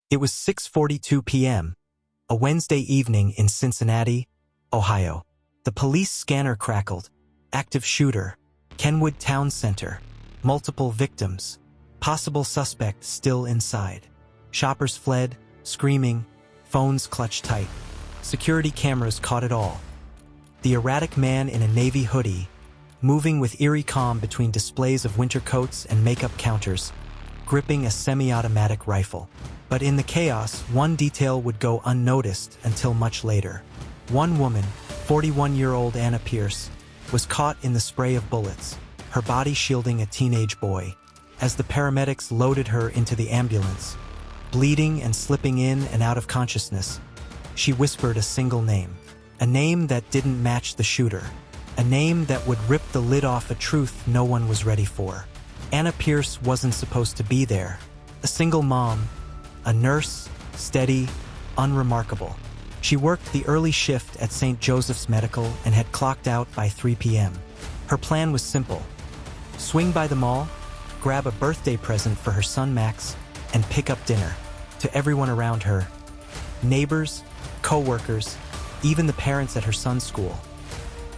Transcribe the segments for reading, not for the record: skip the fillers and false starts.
It was 6:42 p.m., a Wednesday evening in Cincinnati, Ohio. The police scanner crackled. Active shooter. Kenwood Town Center. Multiple victims. Possible suspect still inside. Shoppers fled, screaming, phones clutched tight. Security cameras caught it all. The erratic man in a navy hoodie, moving with eerie calm between displays of winter coats and makeup counters, gripping a semi-automatic rifle. But in the chaos, one detail would go unnoticed until much later. One woman, 41-year-old Anna Pierce, was caught in the spray of bullets, her body shielding a teenage boy. As the paramedics loaded her into the ambulance, bleeding and slipping in and out of consciousness, she whispered a single name. A name that didn't match the shooter. A name that would rip the lid off a truth no one was ready for. Anna Pierce wasn't supposed to be there. A single mom, a nurse, steady, unremarkable. She worked the early shift at St. Joseph's Medical and had clocked out by 3 p.m. Her plan was simple. Swing by the mall, grab a birthday present for her son Max, and pick up dinner. To everyone around her, neighbors, co-workers, even the parents at her son's school,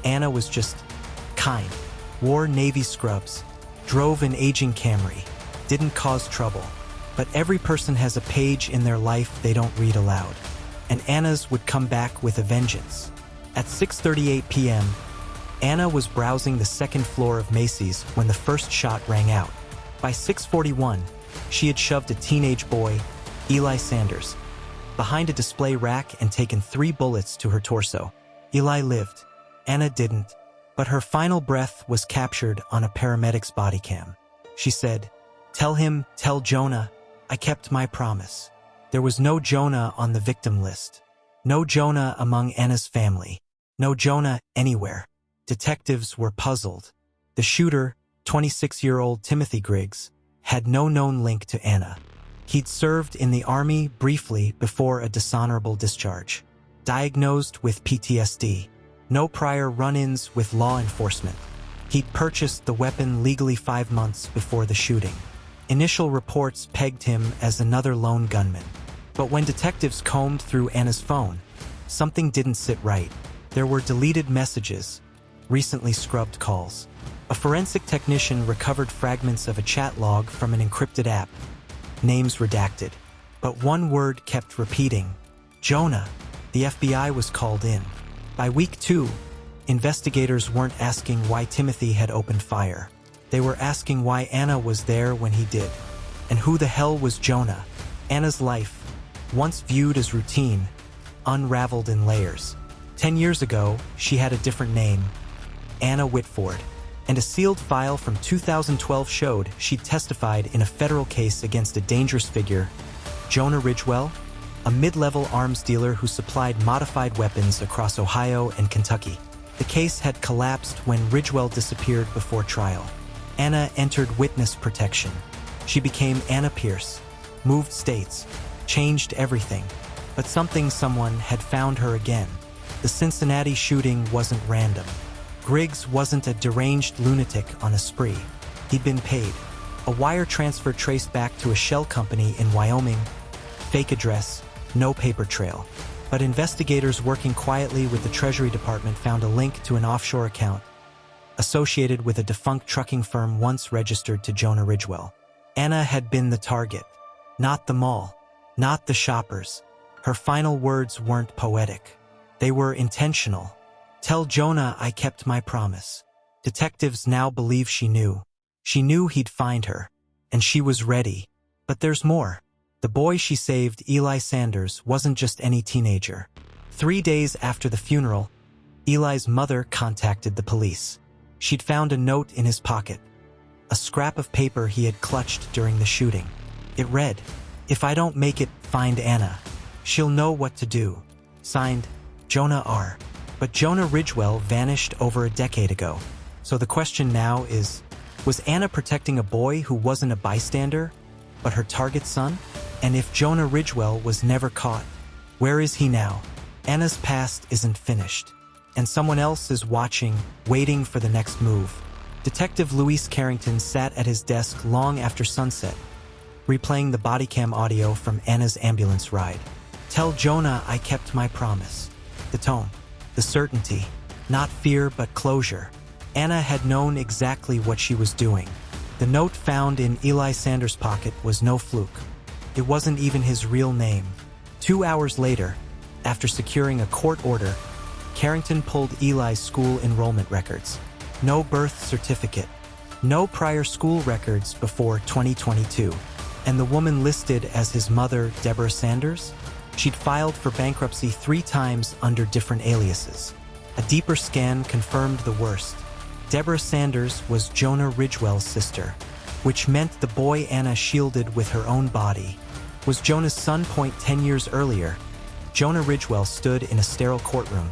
Anna was just kind. Wore navy scrubs, drove an aging Camry, didn't cause trouble. But every person has a page in their life they don't read aloud. And Anna's would come back with a vengeance. At 6:38 p.m., Anna was browsing the second floor of Macy's when the first shot rang out. By 6:41, she had shoved a teenage boy, Eli Sanders, behind a display rack and taken 3 bullets to her torso. Eli lived. Anna didn't. But her final breath was captured on a paramedic's body cam. She said, Tell Jonah, I kept my promise. There was no Jonah on the victim list. No Jonah among Anna's family. No Jonah anywhere. Detectives were puzzled. The shooter, 26-year-old Timothy Griggs, had no known link to Anna. He'd served in the Army briefly before a dishonorable discharge. Diagnosed with PTSD. No prior run-ins with law enforcement. He'd purchased the weapon legally 5 months before the shooting. Initial reports pegged him as another lone gunman. But when detectives combed through Anna's phone, something didn't sit right. There were deleted messages, recently scrubbed calls. A forensic technician recovered fragments of a chat log from an encrypted app. Names redacted. But one word kept repeating. Jonah. The FBI was called in. By week 2, investigators weren't asking why Timothy had opened fire. They were asking why Anna was there when he did. And who the hell was Jonah? Anna's life, once viewed as routine, unraveled in layers. 10 years ago, she had a different name, Anna Whitford. And a sealed file from 2012 showed she'd testified in a federal case against a dangerous figure, Jonah Ridgewell, a mid-level arms dealer who supplied modified weapons across Ohio and Kentucky. The case had collapsed when Ridgewell disappeared before trial. Anna entered witness protection. She became Anna Pierce, moved states, changed everything. But someone had found her again. The Cincinnati shooting wasn't random. Griggs wasn't a deranged lunatic on a spree. He'd been paid. A wire transfer traced back to a shell company in Wyoming. Fake address, no paper trail. But investigators working quietly with the Treasury Department found a link to an offshore account associated with a defunct trucking firm once registered to Jonah Ridgewell. Anna had been the target, not the mall, not the shoppers. Her final words weren't poetic. They were intentional. Tell Jonah I kept my promise. Detectives now believe she knew. She knew he'd find her, and she was ready. But there's more. The boy she saved, Eli Sanders, wasn't just any teenager. 3 days after the funeral, Eli's mother contacted the police. She'd found a note in his pocket, a scrap of paper he had clutched during the shooting. It read, "If I don't make it, find Anna. She'll know what to do." Signed, Jonah R. But Jonah Ridgewell vanished over a decade ago. So the question now is, was Anna protecting a boy who wasn't a bystander, but her target son? And if Jonah Ridgewell was never caught, where is he now? Anna's past isn't finished. And someone else is watching, waiting for the next move. Detective Luis Carrington sat at his desk long after sunset, replaying the body cam audio from Anna's ambulance ride. Tell Jonah I kept my promise. The tone, the certainty, not fear but closure. Anna had known exactly what she was doing. The note found in Eli Sanders' pocket was no fluke. It wasn't even his real name. 2 hours later, after securing a court order, Carrington pulled Eli's school enrollment records. No birth certificate, no prior school records before 2022. And the woman listed as his mother, Deborah Sanders? She'd filed for bankruptcy 3 times under different aliases. A deeper scan confirmed the worst. Deborah Sanders was Jonah Ridgewell's sister, which meant the boy Anna shielded with her own body was Jonah's son. 10 years earlier, Jonah Ridgewell stood in a sterile courtroom,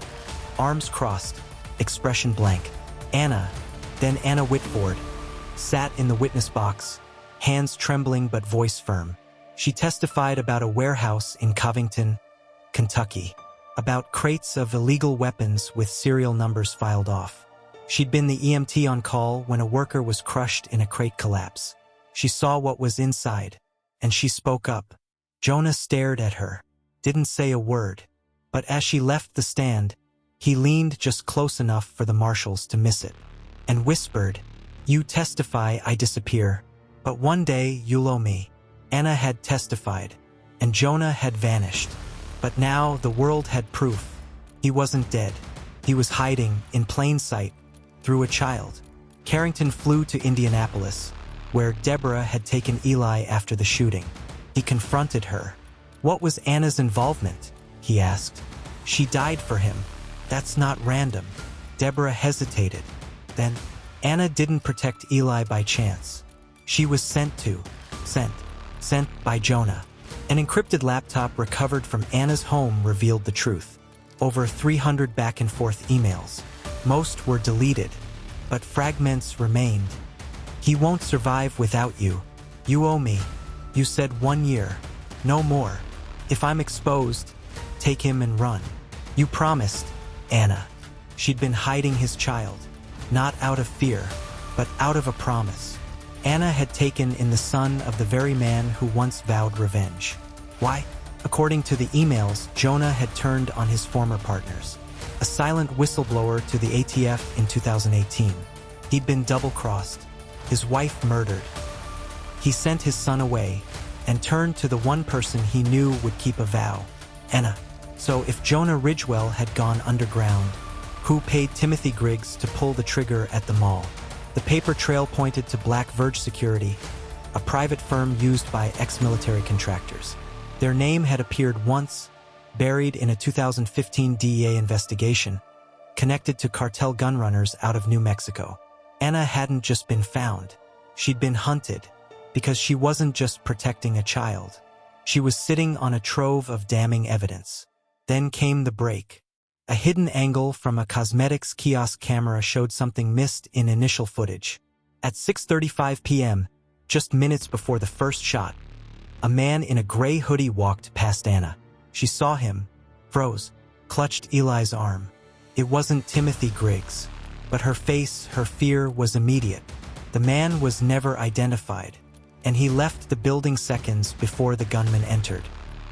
arms crossed, expression blank. Anna, then Anna Whitford, sat in the witness box, hands trembling but voice firm. She testified about a warehouse in Covington, Kentucky, about crates of illegal weapons with serial numbers filed off. She'd been the EMT on call when a worker was crushed in a crate collapse. She saw what was inside, and she spoke up. Jonah stared at her, didn't say a word, but as she left the stand, he leaned just close enough for the marshals to miss it, and whispered, "You testify, I disappear, but one day you'll owe me." Anna had testified, and Jonah had vanished. But now the world had proof. He wasn't dead. He was hiding, in plain sight, through a child. Carrington flew to Indianapolis, where Deborah had taken Eli after the shooting. He confronted her. What was Anna's involvement? He asked. She died for him. That's not random. Deborah hesitated. Then, Anna didn't protect Eli by chance. She was sent by Jonah. An encrypted laptop recovered from Anna's home revealed the truth. Over 300 back-and-forth emails. Most were deleted, but fragments remained. "He won't survive without you. You owe me. You said 1 year. No more. If I'm exposed, take him and run. You promised, Anna." She'd been hiding his child, not out of fear, but out of a promise. Anna had taken in the son of the very man who once vowed revenge. Why? According to the emails, Jonah had turned on his former partners. A silent whistleblower to the ATF in 2018. He'd been double-crossed, his wife murdered. He sent his son away and turned to the one person he knew would keep a vow, Anna. So if Jonah Ridgewell had gone underground, who paid Timothy Griggs to pull the trigger at the mall? The paper trail pointed to Black Verge Security, a private firm used by ex-military contractors. Their name had appeared once, buried in a 2015 DEA investigation, connected to cartel gunrunners out of New Mexico. Anna hadn't just been found. She'd been hunted, because she wasn't just protecting a child. She was sitting on a trove of damning evidence. Then came the break. A hidden angle from a cosmetics kiosk camera showed something missed in initial footage. At 6:35 p.m., just minutes before the first shot, a man in a gray hoodie walked past Anna. She saw him, froze, clutched Eli's arm. It wasn't Timothy Griggs, but her face, her fear was immediate. The man was never identified, and he left the building seconds before the gunman entered.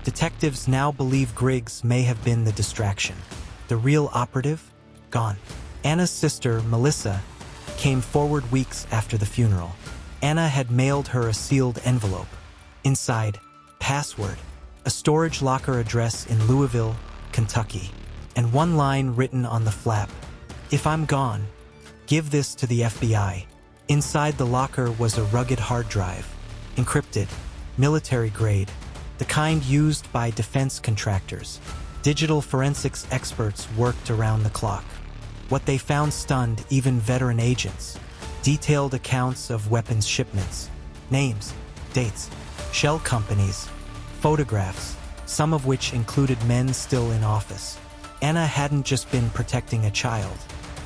Detectives now believe Griggs may have been the distraction. The real operative? Gone. Anna's sister, Melissa, came forward weeks after the funeral. Anna had mailed her a sealed envelope. Inside, password, a storage locker address in Louisville, Kentucky, and one line written on the flap. "If I'm gone, give this to the FBI." Inside the locker was a rugged hard drive, encrypted, military grade, the kind used by defense contractors. Digital forensics experts worked around the clock. What they found stunned even veteran agents. Detailed accounts of weapons shipments, names, dates, shell companies, photographs, some of which included men still in office. Anna hadn't just been protecting a child.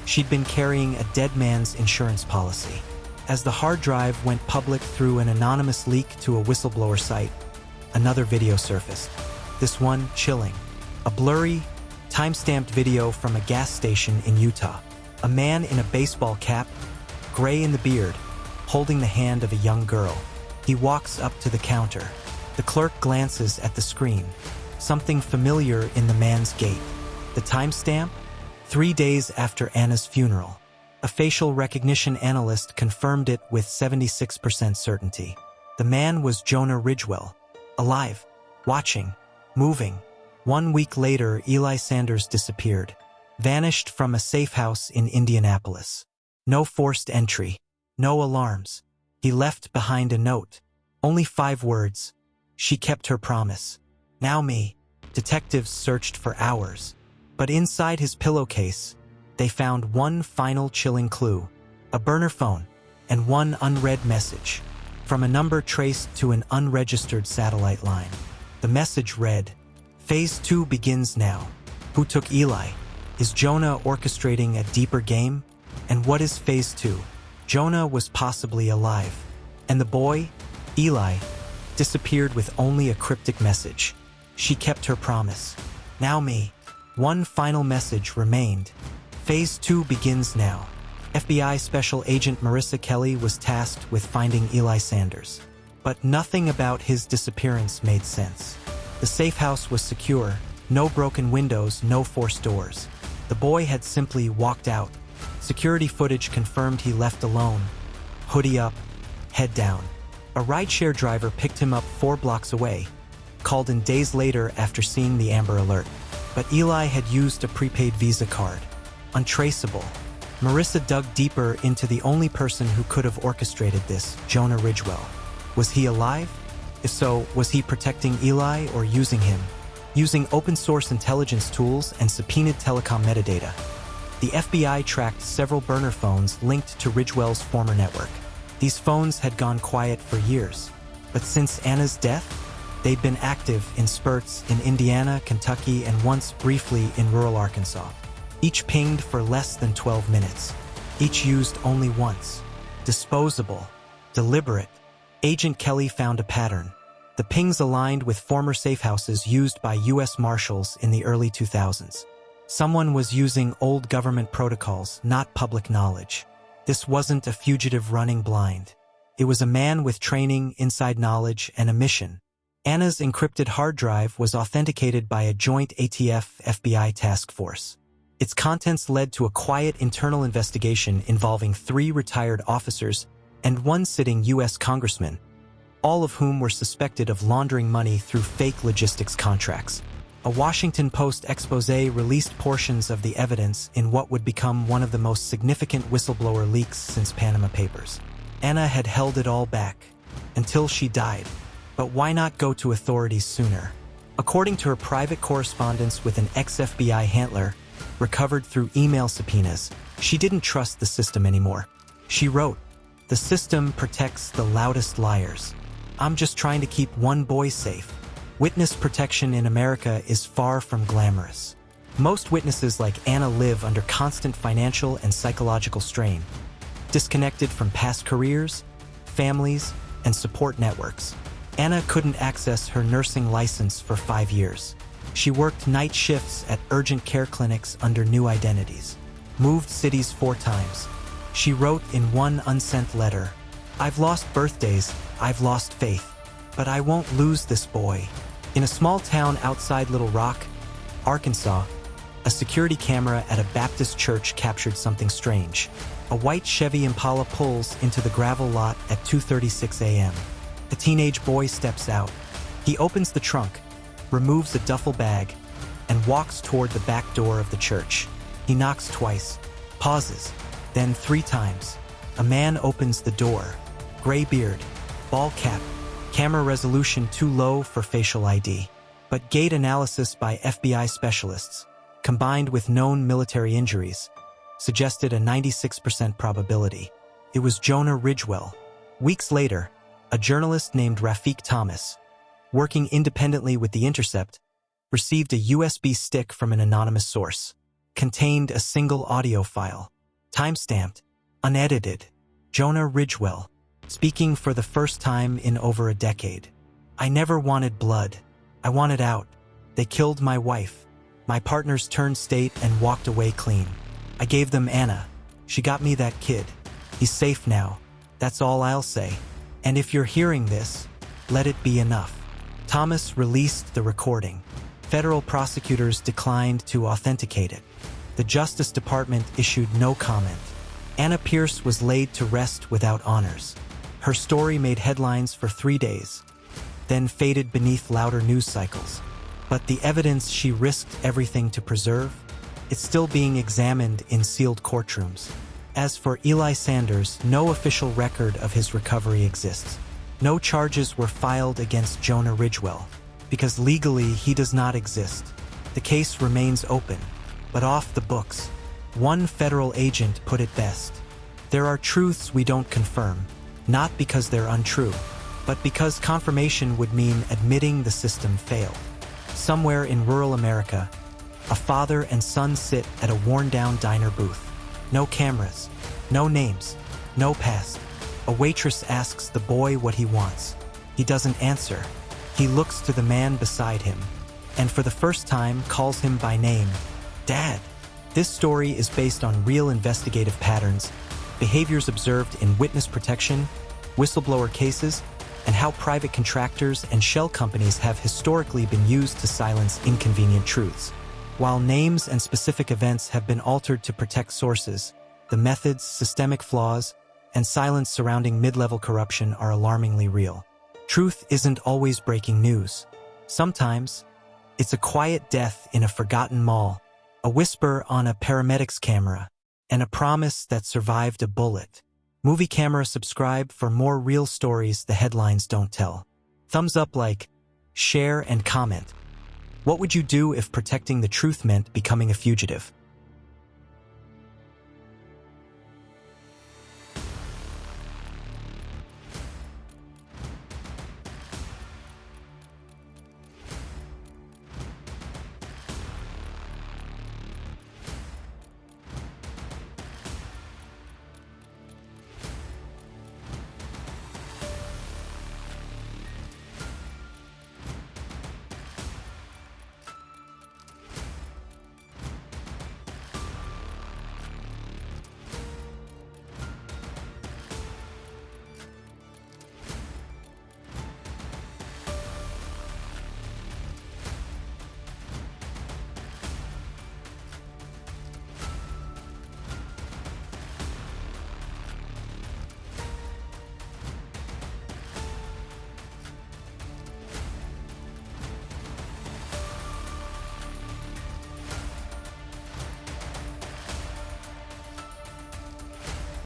She'd been carrying a dead man's insurance policy. As the hard drive went public through an anonymous leak to a whistleblower site, another video surfaced. This one chilling. A blurry, time-stamped video from a gas station in Utah. A man in a baseball cap, gray in the beard, holding the hand of a young girl. He walks up to the counter. The clerk glances at the screen. Something familiar in the man's gait. The timestamp? 3 days after Anna's funeral. A facial recognition analyst confirmed it with 76% certainty. The man was Jonah Ridgewell. Alive, watching, moving. 1 week later, Eli Sanders disappeared. Vanished from a safe house in Indianapolis. No forced entry. No alarms. He left behind a note. Only 5 words. She kept her promise. Now me. Detectives searched for hours. But inside his pillowcase, they found one final chilling clue. A burner phone, and one unread message. From a number traced to an unregistered satellite line. The message read, "Phase 2 begins now. Who took Eli? Is Jonah orchestrating a deeper game? And what is Phase 2? Jonah was possibly alive. And the boy, Eli, disappeared with only a cryptic message. She kept her promise. Now me. One final message remained. Phase 2 begins now." FBI Special Agent Marissa Kelly was tasked with finding Eli Sanders. But nothing about his disappearance made sense. The safe house was secure, no broken windows, no forced doors. The boy had simply walked out. Security footage confirmed he left alone. Hoodie up, head down. A rideshare driver picked him up 4 blocks away, called in days later after seeing the Amber Alert. But Eli had used a prepaid Visa card. Untraceable. Marissa dug deeper into the only person who could have orchestrated this, Jonah Ridgewell. Was he alive? If so, was he protecting Eli or using him? Using open-source intelligence tools and subpoenaed telecom metadata. The FBI tracked several burner phones linked to Ridgewell's former network. These phones had gone quiet for years, but since Anna's death, they'd been active in spurts in Indiana, Kentucky, and once briefly in rural Arkansas. Each pinged for less than 12 minutes. Each used only once. Disposable. Deliberate. Agent Kelly found a pattern. The pings aligned with former safe houses used by U.S. Marshals in the early 2000s. Someone was using old government protocols, not public knowledge. This wasn't a fugitive running blind. It was a man with training, inside knowledge, and a mission. Anna's encrypted hard drive was authenticated by a joint ATF-FBI task force. Its contents led to a quiet internal investigation involving 3 retired officers and 1 sitting U.S. congressman, all of whom were suspected of laundering money through fake logistics contracts. A Washington Post expose released portions of the evidence in what would become one of the most significant whistleblower leaks since Panama Papers. Anna had held it all back, until she died. But why not go to authorities sooner? According to her private correspondence with an ex-FBI handler, recovered through email subpoenas, she didn't trust the system anymore. She wrote, "The system protects the loudest liars. I'm just trying to keep one boy safe." Witness protection in America is far from glamorous. Most witnesses like Anna live under constant financial and psychological strain, disconnected from past careers, families, and support networks. Anna couldn't access her nursing license for 5 years. She worked night shifts at urgent care clinics under new identities. Moved cities 4 times. She wrote in one unsent letter, "I've lost birthdays, I've lost faith, but I won't lose this boy." In a small town outside Little Rock, Arkansas, a security camera at a Baptist church captured something strange. A white Chevy Impala pulls into the gravel lot at 2:36 a.m. A teenage boy steps out. He opens the trunk, removes a duffel bag, and walks toward the back door of the church. He knocks twice, pauses, then 3 times. A man opens the door. Gray beard, ball cap, camera resolution too low for facial ID. But gait analysis by FBI specialists, combined with known military injuries, suggested a 96% probability. It was Jonah Ridgewell. Weeks later, a journalist named Rafiq Thomas, working independently with The Intercept, received a USB stick from an anonymous source. Contained a single audio file. Timestamped, unedited. Jonah Ridgewell, speaking for the first time in over a decade. "I never wanted blood. I wanted out. They killed my wife. My partners turned state and walked away clean. I gave them Anna. She got me that kid. He's safe now. That's all I'll say." And if you're hearing this, let it be enough. Thomas released the recording. Federal prosecutors declined to authenticate it. The Justice Department issued no comment. Anna Pierce was laid to rest without honors. Her story made headlines for 3 days, then faded beneath louder news cycles. But the evidence she risked everything to preserve, it's still being examined in sealed courtrooms. As for Eli Sanders, no official record of his recovery exists. No charges were filed against Jonah Ridgewell, because legally he does not exist. The case remains open, but off the books. One federal agent put it best: "There are truths we don't confirm, not because they're untrue, but because confirmation would mean admitting the system failed." Somewhere in rural America, a father and son sit at a worn-down diner booth. No cameras, no names, no past. A waitress asks the boy what he wants. He doesn't answer. He looks to the man beside him, and for the first time calls him by name, "Dad." This story is based on real investigative patterns, behaviors observed in witness protection, whistleblower cases, and how private contractors and shell companies have historically been used to silence inconvenient truths. While names and specific events have been altered to protect sources, the methods, systemic flaws, and silence surrounding mid-level corruption are alarmingly real. Truth isn't always breaking news. Sometimes, it's a quiet death in a forgotten mall, a whisper on a paramedic's camera, and a promise that survived a bullet. Movie Camera subscribe for more real stories the headlines don't tell. Thumbs up, like, share, and comment. What would you do if protecting the truth meant becoming a fugitive?